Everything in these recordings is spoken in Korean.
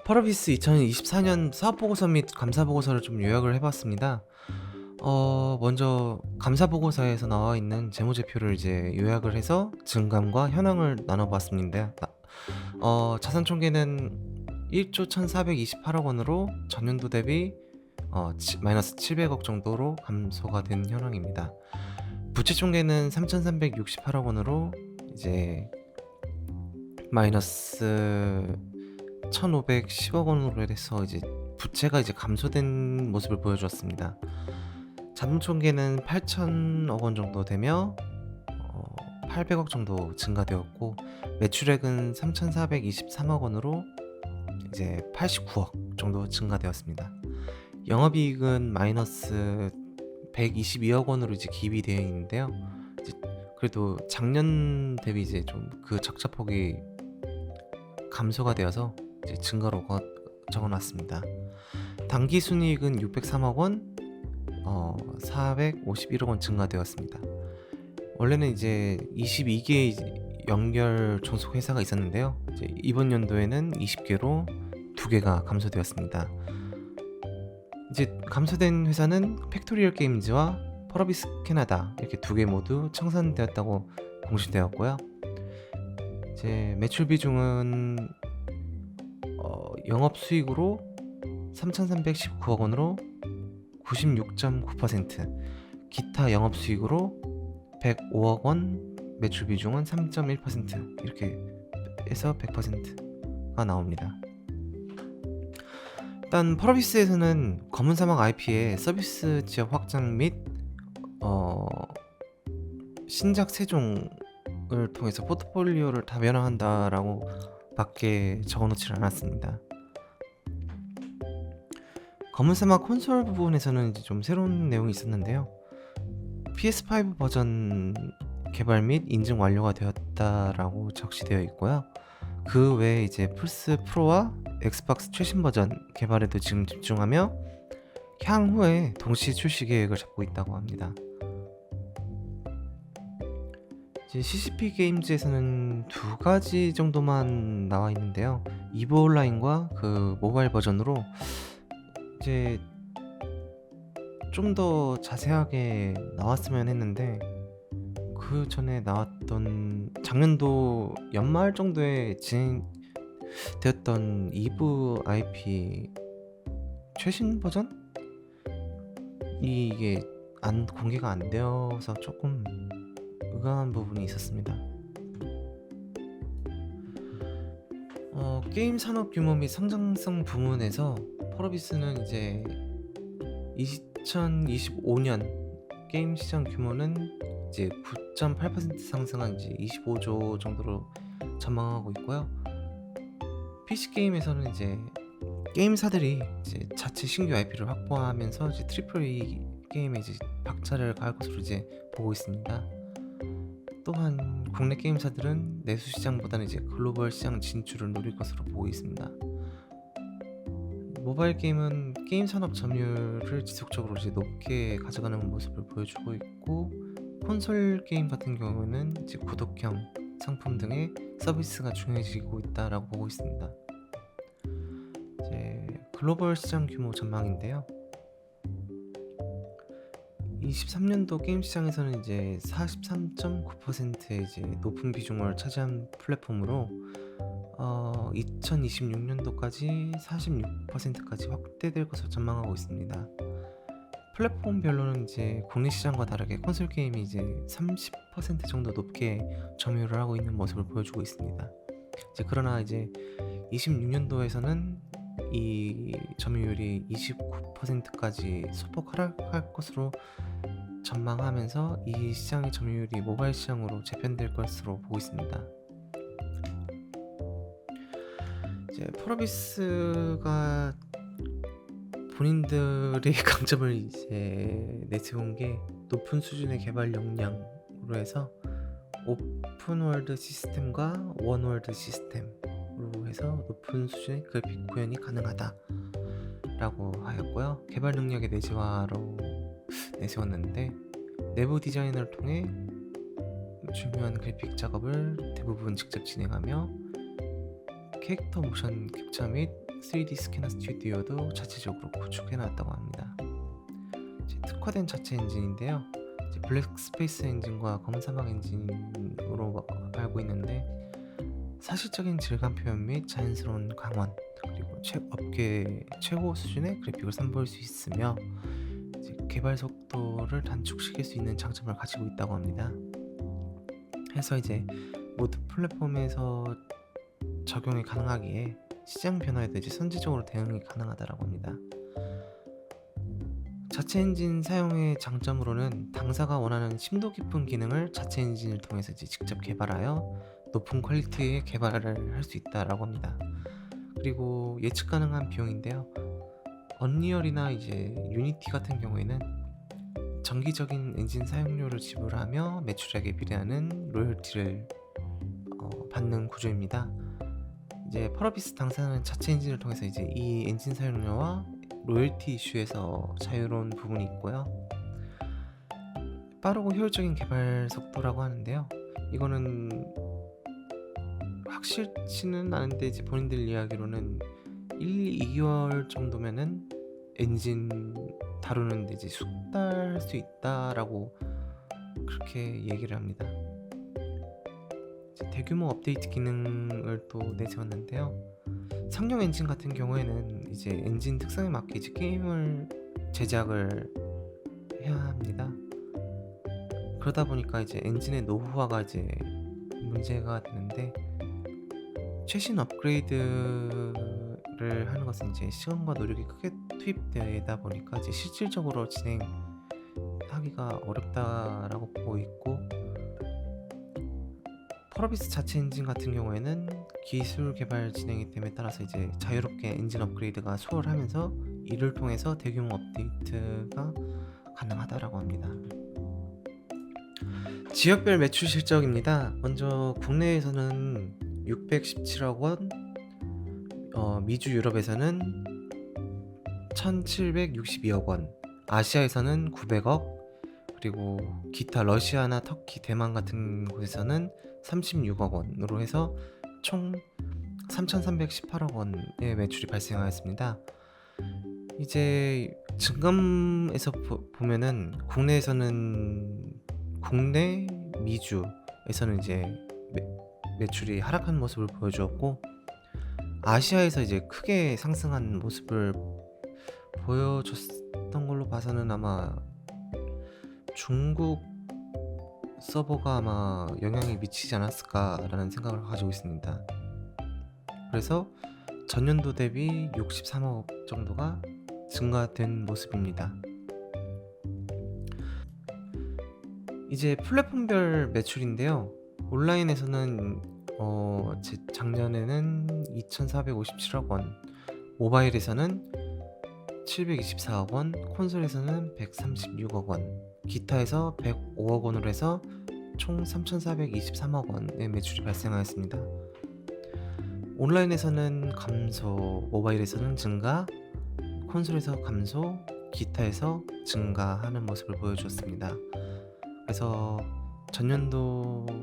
펄어비스 2024년 사업보고서 및 감사보고서를 좀 요약을 해봤습니다. 먼저 감사보고서에서 나와 있는 재무제표를 이제 요약을 해서 증감과 현황을 나눠봤습니다. 자산총계는 1조 1,428억 원으로 전년도 대비 마이너스 700억 정도로 감소가 된 현황입니다. 부채총계는 3,368억 원으로 이제 마이너스 1,510억 원으로 해서 이제 부채가 이제 감소된 모습을 보여주었습니다. 자본총계는 8천억 원 정도 되며 800억 정도 증가되었고, 매출액은 3,423억 원으로 이제 89억 정도 증가되었습니다. 영업이익은 마이너스 122억 원으로 이제 기입이 되어 있는데요. 이제 그래도 작년 대비 이제 좀 그 적자폭이 감소가 되어서 이제 증가로 적어놨습니다. 당기순이익은 603억 원, 451억 원 증가되었습니다. 원래는 이제 22개의 연결 종속 회사가 있었는데요. 이제 이번 연도에는 20개로 2개가 감소되었습니다. 이제 감소된 회사는 팩토리얼 게임즈와 펄어비스 캐나다 이렇게 2개 모두 청산되었다고 공시되었고요. 이제 매출 비중은 영업 수익으로 3,319억 원으로 96.9%, 기타 영업 수익으로 105억 원, 매출 비중은 3.1% 이렇게 해서 100%가 나옵니다. 일단 펄어비스에서는 검은 사막 IP의 서비스 지역 확장 및 신작 세종을 통해서 포트폴리오를 다변화한다라고 밖에 적어놓지 않았습니다. 검은 사막 콘솔 부분에서는 이제 좀 새로운 내용이 있었는데요. PS5 버전 개발 및 인증 완료가 되었다라고 적시되어 있고요. 그 외에 이제 플스 프로와 엑스박스 최신 버전 개발에도 지금 집중하며 향후에 동시 출시 계획을 잡고 있다고 합니다. 이제 CCP 게임즈에서는 2가지 정도만 나와 있는데요. 이브 온라인과 그 모바일 버전으로 이제 좀 더 자세하게 나왔으면 했는데, 그 전에 나왔던 작년도 연말 정도에 진행되었던 이브 IP 최신 버전? 이게 공개가 안 되어서 조금 의아한 부분이 있었습니다. 게임 산업 규모 및 성장성 부문에서 펄어비스는 이제 2025년 게임 시장 규모는 이제 9.8% 상승한 이제 25조 정도로 전망하고 있고요. PC 게임에서는 이제 게임사들이 이제 자체 신규 IP를 확보하면서 이제 트리플 A 게임에 이제 박차를 가할 것으로 이제 보고 있습니다. 또한 국내 게임사들은 내수 시장보다는 이제 글로벌 시장 진출을 노릴 것으로 보고 있습니다. 모바일 게임은 게임 산업 점유율을 지속적으로 이제 높게 가져가는 모습을 보여주고 있고, 콘솔 게임 같은 경우에는 이제 구독형 상품 등의 서비스가 중요해지고 있다라고 보고 있습니다. 이제 글로벌 시장 규모 전망인데요. 23년도 게임 시장에서는 이제 43.9%의 이제 높은 비중을 차지한 플랫폼으로 2026년도까지 46%까지 확대될 것으로 전망하고 있습니다. 플랫폼별로는 이제 국내 시장과 다르게 콘솔 게임이 이제 30% 정도 높게 점유를 하고 있는 모습을 보여주고 있습니다. 이제 그러나 이제 26년도에서는 이 점유율이 29%까지 소폭 하락할 것으로 전망하면서 이 시장의 점유율이 모바일 시장으로 재편될 것으로 보고 있습니다. 이제 펄어비스가 본인들의 강점을 이제 내세운 게 높은 수준의 개발 역량으로 해서 오픈월드 시스템과 원월드 시스템으로 해서 높은 수준의 그래픽 구현이 가능하다라고 하였고요. 개발 능력의 내재화로 내세웠는데, 내부 디자인을 통해 중요한 그래픽 작업을 대부분 직접 진행하며 캐릭터 모션 캡처 및 3D 스캐너 스튜디오도 자체적으로 구축해 놨다고 합니다. 이제 특화된 자체 엔진인데요. 이제 블랙스페이스 엔진과 검은 사막 엔진으로 알고 있는데, 사실적인 질감 표현 및 자연스러운 강원, 그리고 업계 최고 수준의 그래픽을 선보일 수 있으며 이제 개발 속도를 단축시킬 수 있는 장점을 가지고 있다고 합니다. 해서 이제 모든 플랫폼에서 적용이 가능하기에 시장 변화에도 이제 선제적으로 대응이 가능하다라고 합니다. 자체 엔진 사용의 장점으로는 당사가 원하는 심도 깊은 기능을 자체 엔진을 통해서 이제 직접 개발하여 높은 퀄리티의 개발을 할 수 있다라고 합니다. 그리고 예측 가능한 비용인데요. 언리얼이나 이제 유니티 같은 경우에는 정기적인 엔진 사용료를 지불하며 매출액에 비례하는 로열티를 받는 구조입니다. 이제 펄어비스 당사는 자체 엔진을 통해서 이제 이 엔진 사용료와 로열티 이슈에서 자유로운 부분이 있고요. 빠르고 효율적인 개발 속도라고 하는데요. 이거는 확실치는 않은데 이제 본인들 이야기로는 1, 2개월 정도면은 엔진 다루는데 이제 숙달할 수 있다라고 그렇게 얘기를 합니다. 이제 대규모 업데이트 기능을 또 내세웠는데요. 상용 엔진 같은 경우에는 이제 엔진 특성에 맞게 이제 게임을 제작을 해야 합니다. 그러다 보니까 이제 엔진의 노후화가 이제 문제가 되는데, 최신 업그레이드를 하는 것은 이제 시간과 노력이 크게 투입되다 보니까 이제 실질적으로 진행하기가 어렵다라고 보고 있고, 펄어비스 자체 엔진 같은 경우에는 기술 개발 진행이 됨에 따라서 이제 자유롭게 엔진 업그레이드가 수월하면서 이를 통해서 대규모 업데이트가 가능하다라고 합니다. 지역별 매출 실적입니다. 먼저 국내에서는 617억 원, 미주 유럽에서는 1762억 원, 아시아에서는 900억, 그리고 기타 러시아나 터키, 대만 같은 곳에서는 36억 원으로 해서 총 3,318억 원의 매출이 발생하였습니다. 이제 증감에서 보면은 국내 미주에서는 이제 매출이 하락한 모습을 보여주었고, 아시아에서 이제 크게 상승한 모습을 보여줬던 걸로 봐서는 아마 중국 서버가 아마 영향이 미치지 않았을까라는 생각을 가지고 있습니다. 그래서 전년도 대비 63억 정도가 증가된 모습입니다. 이제 플랫폼별 매출인데요. 온라인에서는 작년에는 2,457억 원, 모바일에서는 724억 원, 콘솔에서는 136억 원, 기타에서 105억 원으로 해서 총 3,423억 원의 매출이 발생하였습니다. 온라인에서는 감소, 모바일에서는 증가, 콘솔에서 감소, 기타에서 증가하는 모습을 보여주었습니다. 그래서 전년도와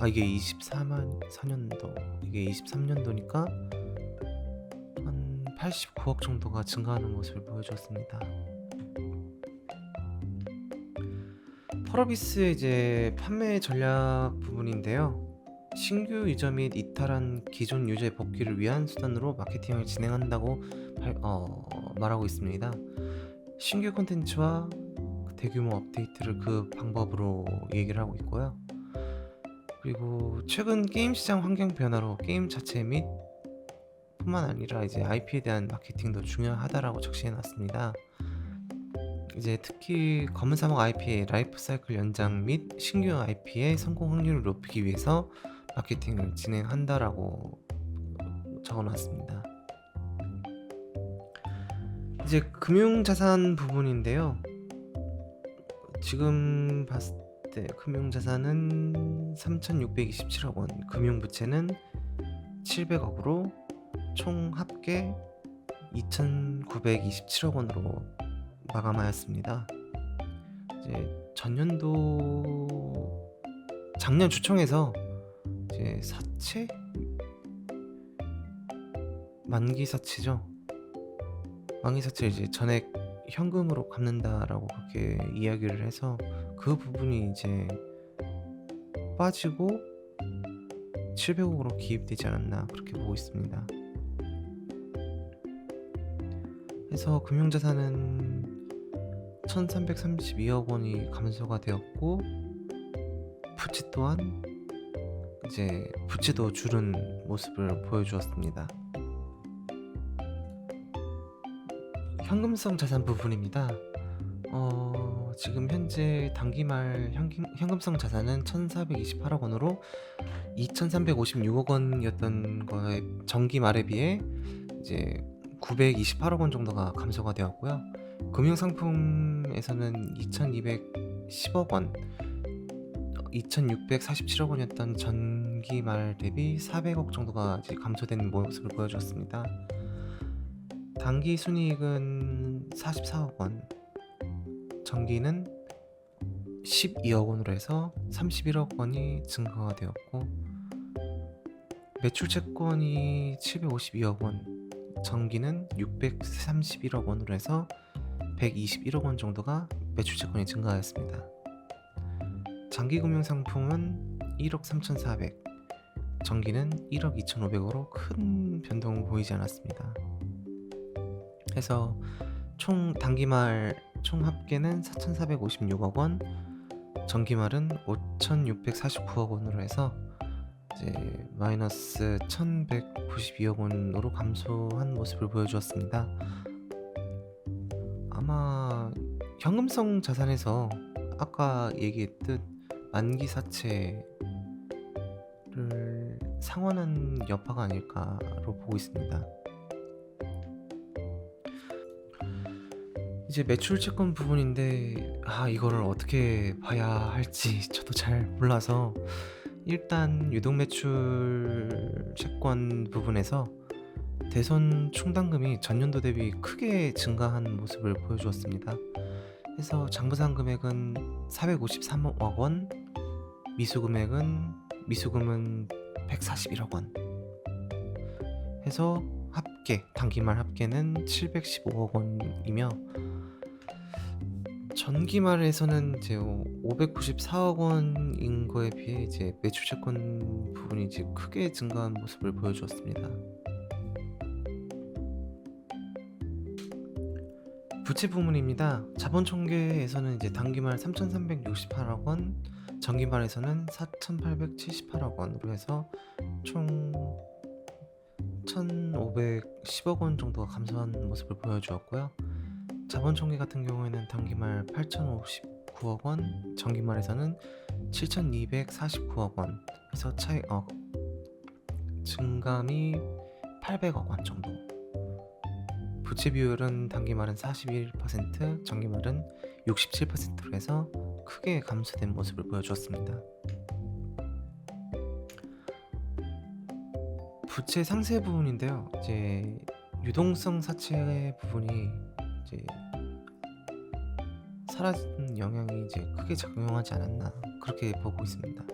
이게 24년도, 이게 23년도니까 한 89억 정도가 증가하는 모습을 보여주었습니다. 펄어비스의 이제 판매 전략 부분인데요. 신규 유저 및 이탈한 기존 유저의 복귀를 위한 수단으로 마케팅을 진행한다고 말하고 있습니다. 신규 콘텐츠와 대규모 업데이트를 그 방법으로 얘기를 하고 있고요. 그리고 최근 게임 시장 환경 변화로 게임 자체 및 뿐만 아니라 이제 IP에 대한 마케팅도 중요하다라고 적시해 놨습니다. 이제 특히 검은 사막 IP의 라이프 사이클 연장 및 신규 IP의 성공 확률을 높이기 위해서 마케팅을 진행한다라고 적어놨습니다. 이제 금융자산 부분인데요. 지금 봤을 때 금융자산은 3,627억 원, 금융부채는 700억으로 총 합계 2,927억 원으로 마감하였습니다. 이제 작년 주총에서 이제 사채 만기사치죠. 만기사치를 이제 전액 현금으로 갚는다라고 그렇게 이야기를 해서 그 부분이 이제 빠지고 700억으로 기입되지 않았나 그렇게 보고 있습니다. 해서 금융자산은 1332억 원이 감소가 되었고 부채 또한 이제 부채도 줄은 모습을 보여주었습니다. 현금성 자산 부분입니다. 지금 현재 단기말 현금성 자산은 1428억 원으로 2356억 원이었던 거에 정기 말에 비해 이제 928억 원 정도가 감소가 되었고요. 금융상품에서는 2210억 원, 2647억 원이었던 전기 말 대비 400억 정도가 이제 감소된 모습을 보여주었습니다. 단기 순이익은 44억 원, 정기는 12억 원으로 해서 31억 원이 증가가 되었고 매출 채권이 752억 원, 정기는 631억 원으로 해서 121억 원 정도가 매출 채권이 증가하였습니다. 장기 금융 상품은 1억 3,400, 정기는 1억 2,500으로 큰 변동을 보이지 않았습니다. 해서 총 단기말 총 합계는 4,456억 원, 정기말은 5,649억 원으로 해서 이제 마이너스 1,192억 원으로 감소한 모습을 보여주었습니다. 아마 현금성 자산에서 아까 얘기했듯 만기사채를 상환한 여파가 아닐까로 보고 있습니다. 이제 매출 채권 부분인데 이거를 어떻게 봐야 할지 저도 잘 몰라서 일단 유동 매출 채권 부분에서 대손 충당금이 전년도 대비 크게 증가한 모습을 보여주었습니다. 그래서 장부상 금액은 453억 원, 미수금은 141억 원 해서 단기말 합계는 715억 원이며 전기말에서는 이제 594억 원인 거에 비해 이제 매출 채권 부분이 이제 크게 증가한 모습을 보여주었습니다. 부채 부문입니다. 자본 총계에서는 이제 단기말 3,368억 원, 정기말에서는 4,878억 원으로 해서 총 1,510억 원 정도가 감소한 모습을 보여주었고요. 자본 총계 같은 경우에는 단기말 8,059억 원, 정기말에서는 7,249억 원 해서 증감이 800억 원 정도. 부채 비율은 단기말은 41%, 정기말은 67%로 해서 크게 감소된 모습을 보여주었습니다. 부채 상세 부분인데요. 이제 유동성 사채 부분이 이제 사라진 영향이 이제 크게 작용하지 않았나 그렇게 보고 있습니다.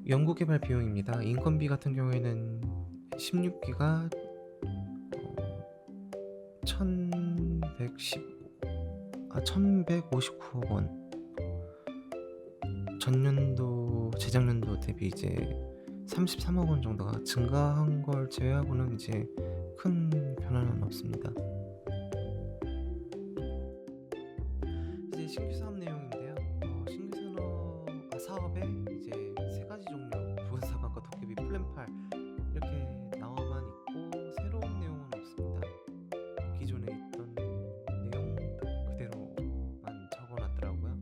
연구개발 비용입니다. 인건비 같은 경우에는 16기가 1159억 원, 재작년도 대비 이제 33억 원 정도가 증가한 걸 제외하고는 이제 큰 변화는 없습니다. 이제 신규 사업 내용인데요. 신규 사업에 이제 세 가지 종류, 부가사관과 도깨비 플랜 8 이렇게 나와만 있고 새로운 내용은 없습니다. 기존에 있던 내용 그대로만 적어놨더라고요.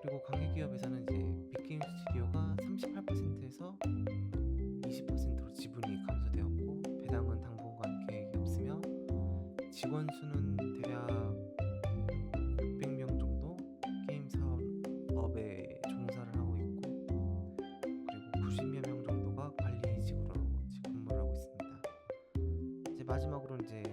그리고 관계기업에서는 이제 빅게임 스튜디오가 38%에서 20%로 지분이 감소되었고 배당은 당분간 계획이 없으며 직원 수는 대략 600명 정도 게임 사업에 종사를 하고 있고 그리고 90여 명 정도가 관리직으로 지금 근무를 하고 있습니다. 이제 마지막으로 이제